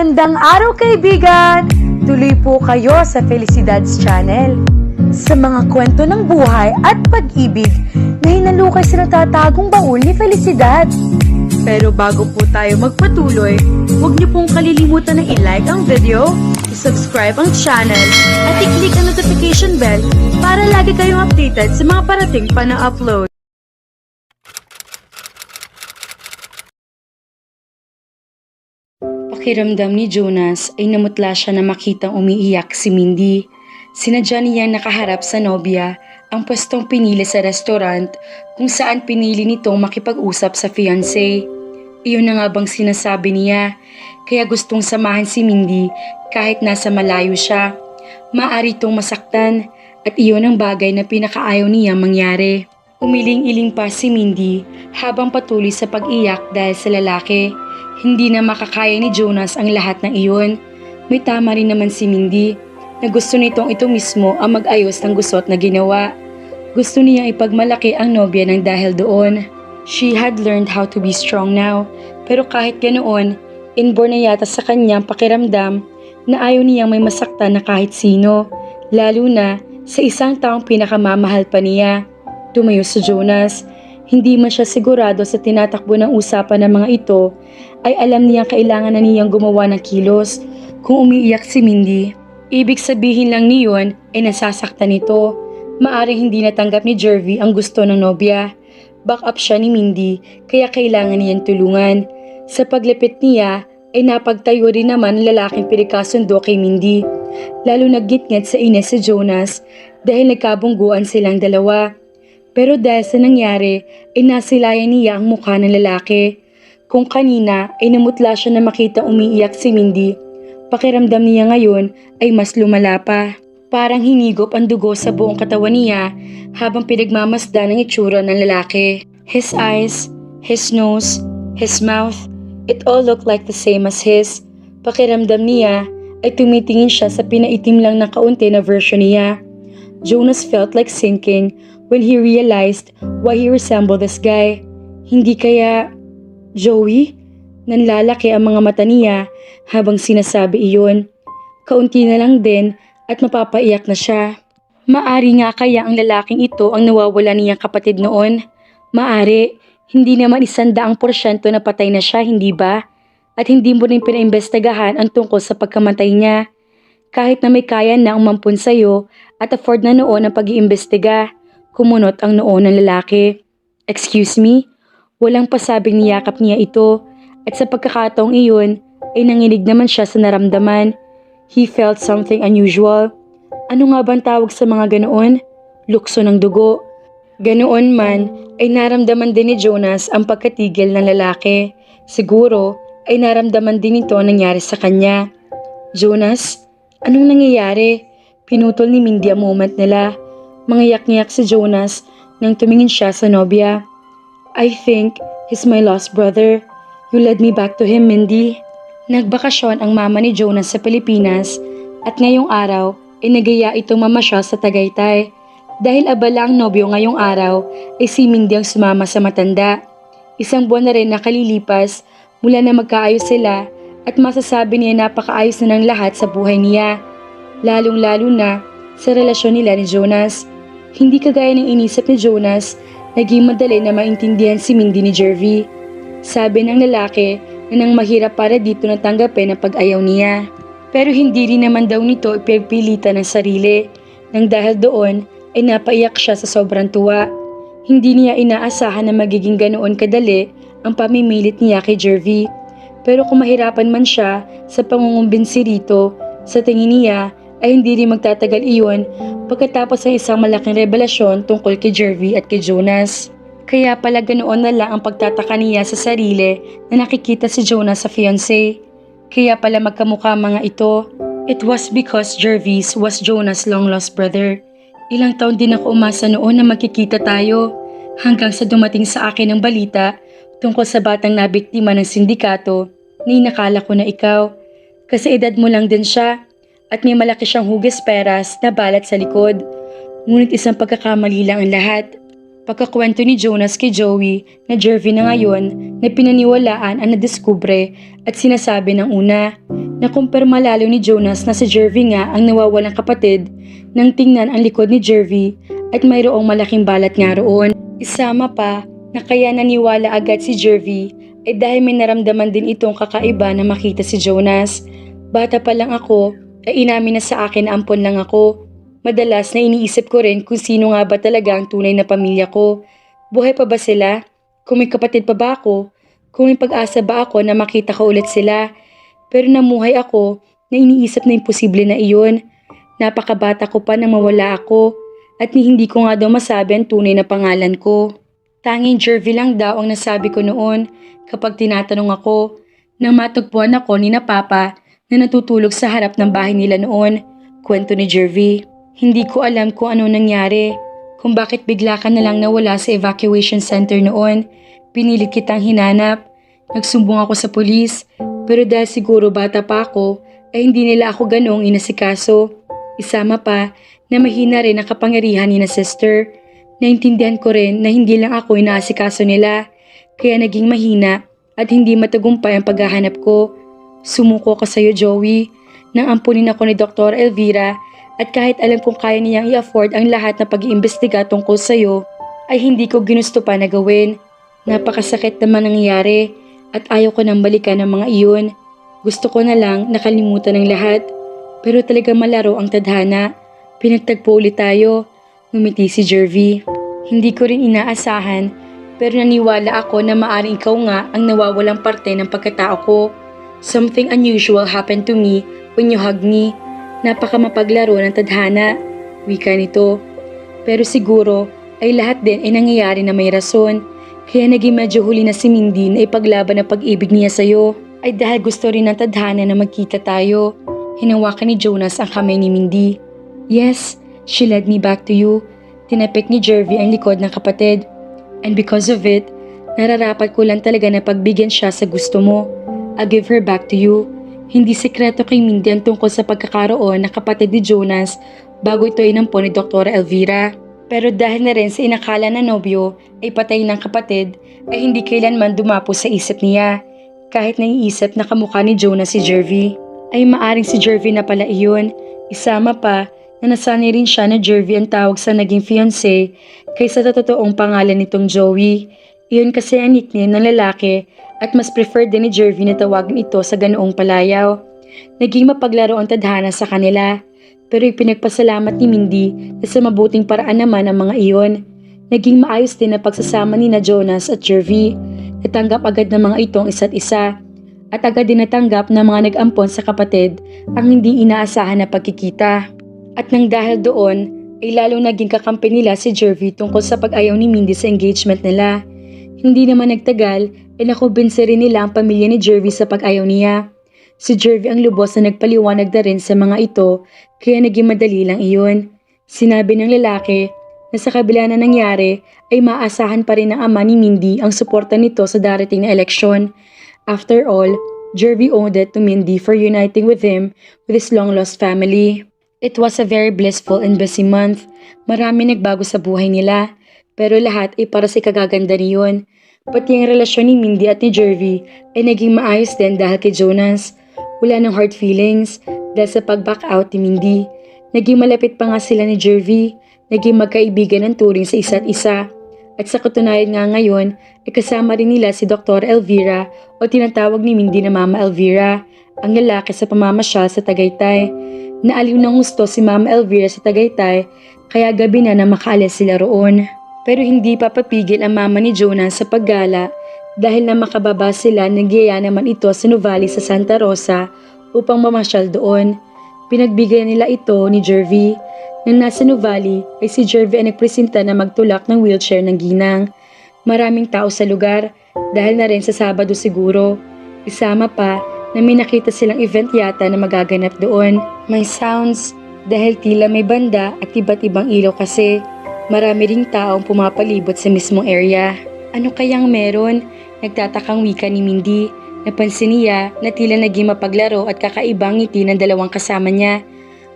Magandang araw kaibigan! Tuloy po kayo sa Felicidad's Channel. Sa mga kwento ng buhay at pag-ibig na hinalukay sa natatagong baul ni Felicidad. Pero bago po tayo magpatuloy, huwag niyo pong kalilimutan na i-like ang video, i-subscribe ang channel, at i-click ang notification bell para lagi kayong updated sa mga parating pa na upload. Pakiramdam ni Jonas ay namutla siya na makitang umiiyak si Mindy. Sinadya niyang nakaharap sa nobya ang pwestong pinili sa restaurant kung saan pinili nitong makipag-usap sa fiancé. Iyon na nga bang sinasabi niya, kaya gustong samahan si Mindy kahit nasa malayo siya. Maaari itong masaktan at iyon ang bagay na pinakaayaw niya mangyari. Umiling-iling pa si Mindy habang patuloy sa pag-iyak dahil sa lalaki. Hindi na makakaya ni Jonas ang lahat ng iyon. May tama rin naman si Mindy na gusto nitong ito mismo ang mag-ayos ng gusot na ginawa. Gusto niyang ipagmalaki ang nobya ng dahil doon. She had learned how to be strong now, pero kahit ganoon, inborn na yata sa kanyang pakiramdam na ayaw niyang may masaktan na kahit sino, lalo na sa isang taong pinakamamahal pa niya. Tumayo si Jonas. Hindi man siya sigurado sa tinatakbo ng usapan ng mga ito, ay alam niyang kailangan na niyang gumawa ng kilos kung umiiyak si Mindy. Ibig sabihin lang niyon ay nasasaktan ito. Maaring hindi natanggap ni Jervy ang gusto ng nobya. Back up siya ni Mindy kaya kailangan niyang tulungan. Sa paglapit niya ay napagtayo rin naman ang lalaking pinagkasundo kay Mindy. Lalo naggitngit sa ines si Jonas dahil nagkabungguan silang dalawa. Pero dahil sa nangyari ay nasilayan niya ang mukha ng lalaki. Kung kanina ay namutla siya na makita umiiyak si Mindy, pakiramdam niya ngayon ay mas lumala pa. Parang hinigop ang dugo sa buong katawan niya habang pinagmamasdan ang itsura ng lalaki. His eyes, his nose, his mouth, it all looked like the same as his. Pakiramdam niya ay tumitingin siya sa pinaitim lang na kaunti na version niya. Jonas felt like sinking when he realized why he resembled this guy. Hindi kaya Joey? Nanlalaki ang mga mata niya habang sinasabi iyon. Kaunti na lang din at mapapaiyak na siya. Maari nga kaya ang lalaking ito ang nawawala niyang kapatid noon? Maari, hindi naman 100% na patay na siya, hindi ba? At hindi mo rin pinaimbestigahan ang tungkol sa pagkamatay niya. Kahit na may kaya na umampun sa'yo at afford na noon ang pag-iimbestiga, kumunot ang noon ng lalaki. Excuse me? Walang pasabing niyakap niya ito at sa pagkakataong iyon ay nanginig naman siya sa naramdaman. He felt something unusual. Ano nga bang tawag sa mga ganoon? Lukso ng dugo. Ganoon man ay naramdaman din ni Jonas ang pagkatigil ng lalaki. Siguro ay naramdaman din ito ang nangyari sa kanya. Jonas, anong nangyayari? Pinutol ni Mindy ang moment nila. Mangiyak-ngiyak si Jonas nang tumingin siya sa nobya. I think he's my lost brother. You led me back to him, Mindy. Nagbakasyon ang mama ni Jonas sa Pilipinas at ngayong araw ay nagaya itong mamasyal sa Tagaytay. Dahil abala ang nobyo ngayong araw ay si Mindy ang sumama sa matanda. Isang buwan na rin nakalilipas mula na magkaayos sila at masasabi niya napakaayos na ng lahat sa buhay niya. Lalong-lalo na sa relasyon nila ni Jonas. Hindi kagaya ng inisip ni Jonas, naging madali na maintindihan si Mindy ni Jervy. Sabi ng lalaki na nang mahirap para dito na tanggapin ang pag-ayaw niya. Pero hindi rin naman daw nito ipagpilitan ng sarili. Nang dahil doon ay napaiyak siya sa sobrang tuwa. Hindi niya inaasahan na magiging ganoon kadali ang pamimilit niya kay Jervy. Pero kung mahirapan man siya sa pangungumbinsi rito, sa tingin niya ay hindi rin magtatagal iyon pagkatapos ng isang malaking revelasyon tungkol kay Jervy at kay Jonas. Kaya pala ganoon na lang ang pagtataka niya sa sarili na nakikita si Jonas sa fiancé. Kaya pala magkamukha mga ito. It was because Jervy was Jonas' long-lost brother. Ilang taon din ako umasa noon na magkikita tayo hanggang sa dumating sa akin ang balita tungkol sa batang nabiktima ng sindikato na inakala ko na ikaw. Kasi edad mo lang din siya at may malaki siyang hugis peras na balat sa likod. Ngunit isang pagkakamali lang ang lahat. Pagkakwento ni Jonas kay Joey na Jervy na ngayon na pinaniwalaan ang nadiskubre at sinasabi ng una, Nakumpirma lalo ni Jonas na si Jervy nga ang nawawalang kapatid nang tingnan ang likod ni Jervy at mayroong malaking balat nga roon. Isama pa na kaya naniwala agad si Jervy ay dahil may naramdaman din itong kakaiba na makita si Jonas. Bata pa lang ako ay inamin na sa akin na ampon lang ako. Madalas na iniisip ko rin kung sino nga ba talaga ang tunay na pamilya ko. Buhay pa ba sila? Kung may kapatid pa ba ako? Kung may pag-asa ba ako na makita ko ulit sila? Pero namuhay ako na iniisip na imposible na iyon. Napakabata ko pa nang mawala ako at hindi ko nga daw masabi ang tunay na pangalan ko. Tanging Jervy lang daw ang nasabi ko noon kapag tinatanong ako nang matugpuan ako ni na Papa na natutulog sa harap ng bahay nila noon. Kwento ni Jervy. Hindi ko alam kung ano nangyari, kung bakit bigla ka na lang nawala sa evacuation center noon. Pinilit kitang hinanap. Nagsumbong ako sa pulis, pero dahil siguro bata pa ako, ay hindi nila ako ganong inasikaso. Isama pa na mahina rin ang kapangyarihan ni na sister. Naintindihan ko rin na hindi lang ako inaasikaso nila, kaya naging mahina at hindi matagumpay ang paghahanap ko. Sumuko ko sa iyo, Joey, nang ampunin ako ni Dr. Elvira. At kahit alam kong kaya niyang i-afford ang lahat na pag-iimbestiga tungkol sa'yo, ay hindi ko ginusto pa na gawin. Napakasakit naman nangyari at ayaw ko nang balikan ang mga iyon. Gusto ko na lang nakalimutan ng lahat. Pero talaga malaro ang tadhana. Pinagtagpo ulit tayo. Ngumiti si Jervy. Hindi ko rin inaasahan, pero naniwala ako na maaring ikaw nga ang nawawalang parte ng pagkatao ko. Something unusual happened to me when you hugged me. Napakamapaglaro ng tadhana, wika nito. Pero siguro ay lahat din ay nangyayari na may rason. Kaya naging medyo huli na si Mindy na ipaglaban ang pag-ibig niya sa'yo. Ay dahil gusto rin ng tadhana na magkita tayo. Hinawakan ni Jonas ang kamay ni Mindy. Yes, she led me back to you. Tinapik ni Jervy ang likod ng kapatid. And because of it, nararapat ko lang talaga na pagbigyan siya sa gusto mo. I'll give her back to you. Hindi sekreto kay Mindy ang tungkol sa pagkakaroon ng kapatid ni Jonas bago ito inampon ni Dr. Elvira. Pero dahil na rin sa inakala na nobyo ay patay ng kapatid, ay hindi kailanman dumapo sa isip niya. Kahit naiisip na kamukha ni Jonas si Jervy, ay maaring si Jervy na pala iyon. Isama pa na nasanay rin siya na Jervy ang tawag sa naging fiancé kaysa sa totoong pangalan nitong Joey. Iyon kasi ang nickname ng lalaki at mas preferred din ni Jervy na tawagin ito sa ganoong palayaw. Naging mapaglaro ang tadhana sa kanila, pero ipinagpasalamat ni Mindy na sa mabuting paraan naman ang mga iyon. Naging maayos din ang pagsasama ni na Jonas at Jervy. Natanggap agad ng mga itong isa't isa at agad din natanggap ng mga nag-ampon sa kapatid ang hindi inaasahan na pagkikita. At nang dahil doon ay lalong naging kakampi nila si Jervy tungkol sa pag-ayaw ni Mindy sa engagement nila. Hindi naman nagtagal ay nakumbinsi rin nila ang pamilya ni Jervy sa pag-ayaw niya. Si Jervy ang lubos na nagpaliwanag na rin sa mga ito kaya naging madali lang iyon. Sinabi ng lalaki na sa kabila na nangyari ay maaasahan pa rin ng ama ni Mindy ang suporta nito sa darating na eleksyon. After all, Jervy owed it to Mindy for uniting with him with his long-lost family. It was a very blissful and busy month. Marami nagbago sa buhay nila, pero lahat ay para sa ikagaganda niyon. Pati ang relasyon ni Mindy at ni Jervy ay naging maayos din dahil kay Jonas. Wala ng hard feelings dahil sa pag-back out ni Mindy. Naging malapit pa nga sila ni Jervy. Naging magkaibigan ng turing sa isa't isa. At sa katunayan nga ngayon ay kasama rin nila si Dr. Elvira o tinatawag ni Mindy na Mama Elvira, ang lalaki sa pamamasyal sa Tagaytay. Naaliw ng gusto si Mama Elvira sa Tagaytay kaya gabi na makaalis sila roon. Pero hindi papapigil ang mama ni Jonas sa paggala dahil na makababa sila nagyaya naman ito sa Nuvali sa Santa Rosa upang mamasyal doon. Pinagbigyan nila ito ni Jervy. Nang nasa Nuvali ay si Jervy ay nagpresenta na magtulak ng wheelchair ng ginang. Maraming tao sa lugar dahil na rin sa Sabado siguro. Isama pa na may nakita silang event yata na magaganap doon. May sounds dahil tila may banda at iba't ibang ilaw kasi. Marami ring taong pumapalibot sa mismong area. Ano kayang meron? Nagtatakang wika ni Mindy. Napansin niya na tila naging mapaglaro at kakaibang ngiti ng dalawang kasama niya.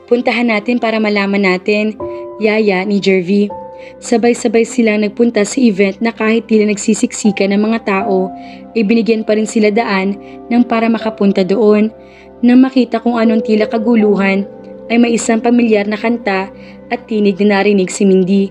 Puntahan natin para malaman natin, yaya ni Jervy. Sabay-sabay silang nagpunta sa event na kahit tila nagsisiksika ng mga tao, ay binigyan pa rin sila daan nang para makapunta doon. Nang makita kung anong tila kaguluhan, ay may isang pamilyar na kanta at tinig na narinig si Mindy.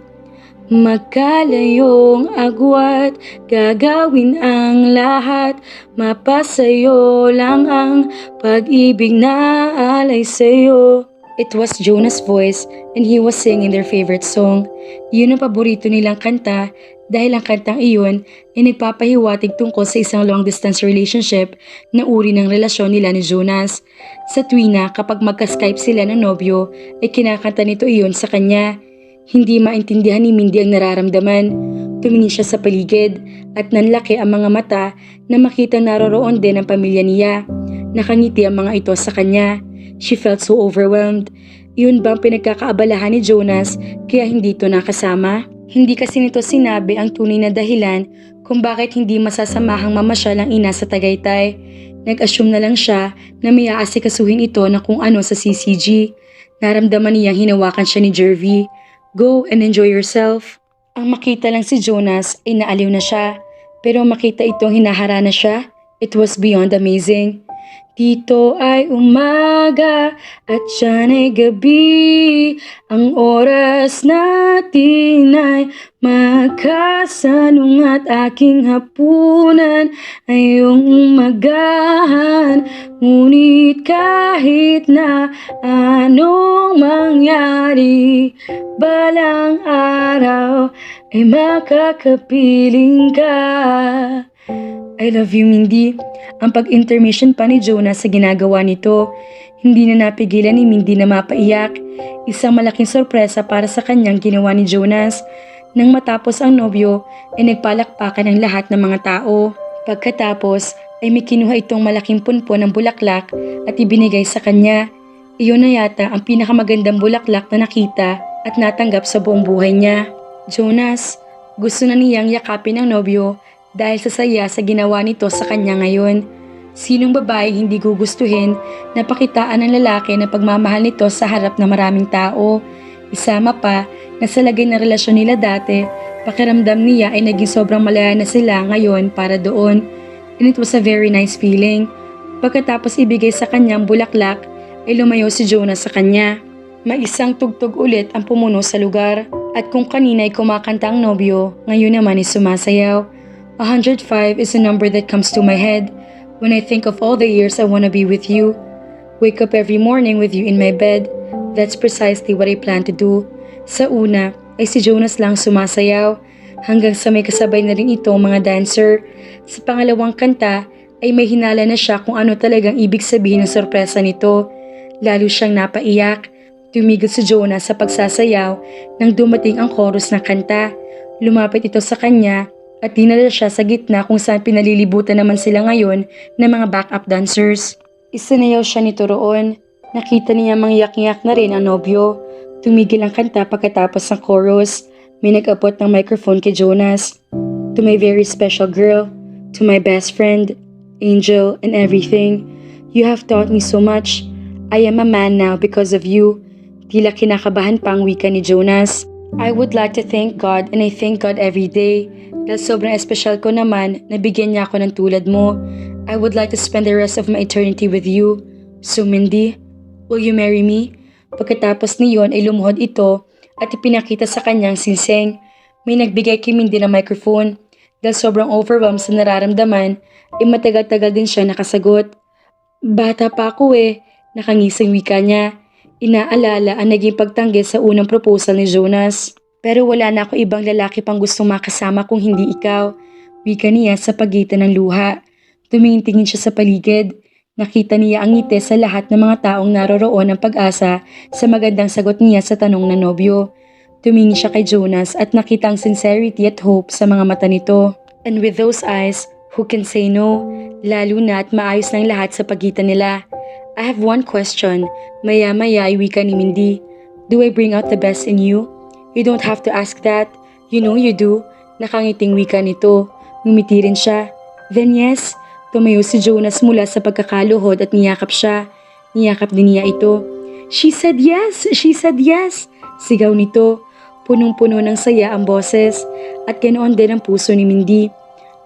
Magkalayong agwat, gagawin ang lahat, mapasayo lang ang pag-ibig na alay sa'yo. It was Jonah's voice and he was singing their favorite song. Yun ang paborito nilang kanta dahil ang kantang iyon ay nagpapahiwatig tungkol sa isang long-distance relationship na uri ng relasyon nila ni Jonas. Sa tuwina kapag magka-Skype sila ng nobyo ay kinakanta nito iyon sa kanya. Hindi maintindihan ni Mindy ang nararamdaman. Tumingin siya sa paligid at nanlaki ang mga mata na makita naroroon din ang pamilya niya. Nakangiti ang mga ito sa kanya. She felt so overwhelmed. Iyon ba ang pinagkakaabalahan ni Jonas kaya hindi ito nakasama? Hindi kasi nito sinabi ang tunay na dahilan kung bakit hindi masasamahang mamasyal ang ina sa Tagaytay. Nag-assume na lang siya na may aasikasuhin ito na kung ano sa CCG. Naramdaman niyang hinawakan siya ni Jervy. Go and enjoy yourself. Ang makita lang si Jonas ay naaliw na siya. Pero makita itong hinahara na siya, it was beyond amazing. Dito ay umaga at siyan ay gabi. Ang oras natin ay magkasalungat. Aking hapunan ay iyong umagahan. Ngunit kahit na anong mangyari, balang araw ay makakapiling ka. I love you, Mindy. Ang pag-intermission pa ni Jonas sa ginagawa nito, hindi na napigilan ni Mindy na mapaiyak. Isang malaking sorpresa para sa kanyang ginawa ni Jonas. Nang matapos ang nobyo, ay nagpalakpakan ang lahat ng mga tao. Pagkatapos, ay may kinuha itong malaking punpon ng bulaklak at ibinigay sa kanya. Iyon na yata ang pinakamagandang bulaklak na nakita at natanggap sa buong buhay niya. Jonas, gusto na niyang yakapin ang nobyo dahil sa saya sa ginawa nito sa kanya ngayon. Sinong babae hindi gugustuhin na pakitaan ng lalaki na pagmamahal nito sa harap ng maraming tao? Isama pa na sa lagay ng relasyon nila dati, pakiramdam niya ay naging sobrang malaya na sila ngayon para doon. And it was a very nice feeling. Pagkatapos ibigay sa kanyang bulaklak, ay lumayo si Jonas sa kanya. May isang tugtog ulit ang pumuno sa lugar. At kung kanina ay kumakanta ang nobyo, ngayon naman ay sumasayaw. 105 is a number that comes to my head when I think of all the years I wanna be with you. Wake up every morning with you in my bed. That's precisely what I plan to do. Sa una ay si Jonas lang sumasayaw hanggang sa may kasabay na rin itong mga dancer. Sa pangalawang kanta ay may hinala na siya kung ano talagang ibig sabihin ng sorpresa nito. Lalo siyang napaiyak. Tumigil si Jonas sa pagsasayaw nang dumating ang chorus ng kanta. Lumapit ito sa kanya at dinala siya sa gitna kung saan pinalilibutan naman sila ngayon ng mga backup dancers. Isinayaw siya nito roon. Nakita niya mangyak-ngyak na rin ang nobyo. Tumigil ang kanta pagkatapos ng chorus. May nag-abot ng microphone kay Jonas. To my very special girl, to my best friend, Angel and everything. You have taught me so much. I am a man now because of you. Tila kinakabahan pa ang wika ni Jonas. I would like to thank God and I thank God every day. Dahil sobrang espesyal ko naman na bigyan niya ako ng tulad mo. I would like to spend the rest of my eternity with you. So Mindy, will you marry me? Pagkatapos niyon ay lumuhod ito at ipinakita sa kanyang sinseng. May nagbigay kay Mindy ng microphone. Dahil sobrang overwhelmed sa nararamdaman, ay matagal-tagal din siya nakasagot. Bata pa ako nakangising wika niya. Inaalala ang naging pagtanggi sa unang proposal ni Jonas. Pero wala na ako ibang lalaki pang gustong makasama kung hindi ikaw. Wika niya sa pagitan ng luha. Tumingin-tingin siya sa paligid. Nakita niya ang ngiti sa lahat ng mga taong naroroon ng pag-asa sa magandang sagot niya sa tanong ng nobyo. Tumingin siya kay Jonas at nakita ang sincerity at hope sa mga mata nito. And with those eyes, who can say no? Lalo na at maayos ng lahat sa pagitan nila. I have one question. Maya-maya ay wika ni Mindy. Do I bring out the best in you? You don't have to ask that. You know you do. Nakangiting wika nito. Ngumiti rin siya. Then yes, tumayo si Jonas mula sa pagkakaluhod at niyakap siya. Niyakap din niya ito. She said yes! She said yes! Sigaw nito. Punong-puno ng saya ang boses. At ganoon din ang puso ni Mindy.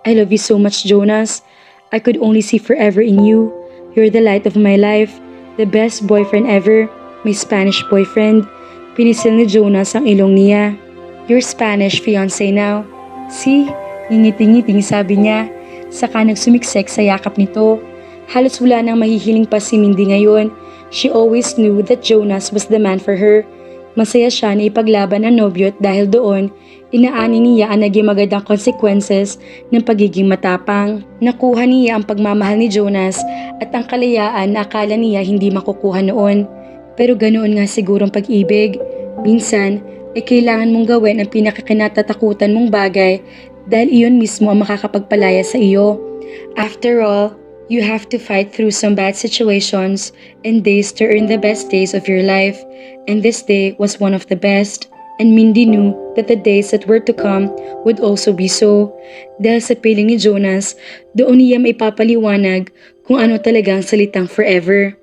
I love you so much, Jonas. I could only see forever in you. You're the light of my life, the best boyfriend ever, my Spanish boyfriend. Pinisil ni Jonas ang ilong niya. Your Spanish fiancé now. See? Ngingiti-ngiting sabi niya. Saka nagsumiksek sa yakap nito. Halos wala nang mahihiling pa si Mindy ngayon. She always knew that Jonas was the man for her. Masaya siya na ipaglaban ang nobyo at dahil doon, inaani niya ang naging magandang consequences ng pagiging matapang. Nakuha niya ang pagmamahal ni Jonas at ang kalayaan na akala niya hindi makukuha noon. Pero ganoon nga sigurong pag-ibig. Minsan, ay kailangan mong gawin ang pinakakinatatakutan mong bagay dahil iyon mismo ang makakapagpalaya sa iyo. After all, you have to fight through some bad situations and days to earn the best days of your life. And this day was one of the best. And Mindy knew that the days that were to come would also be so. Dahil sa piling ni Jonas, doon niya maipapaliwanag kung ano talagang salitang forever.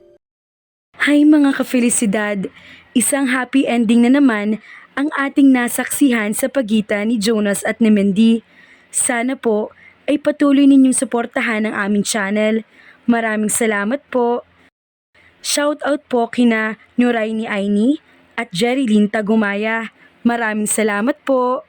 Hay mga ka-felicidad, isang happy ending na naman ang ating nasaksihan sa pagitan ni Jonas at ni Mindy. Sana po ay patuloy ninyong suportahan ang aming channel. Maraming salamat po. Shoutout po kina Nuray ni Aini at Jerilyn Tagumaya. Maraming salamat po.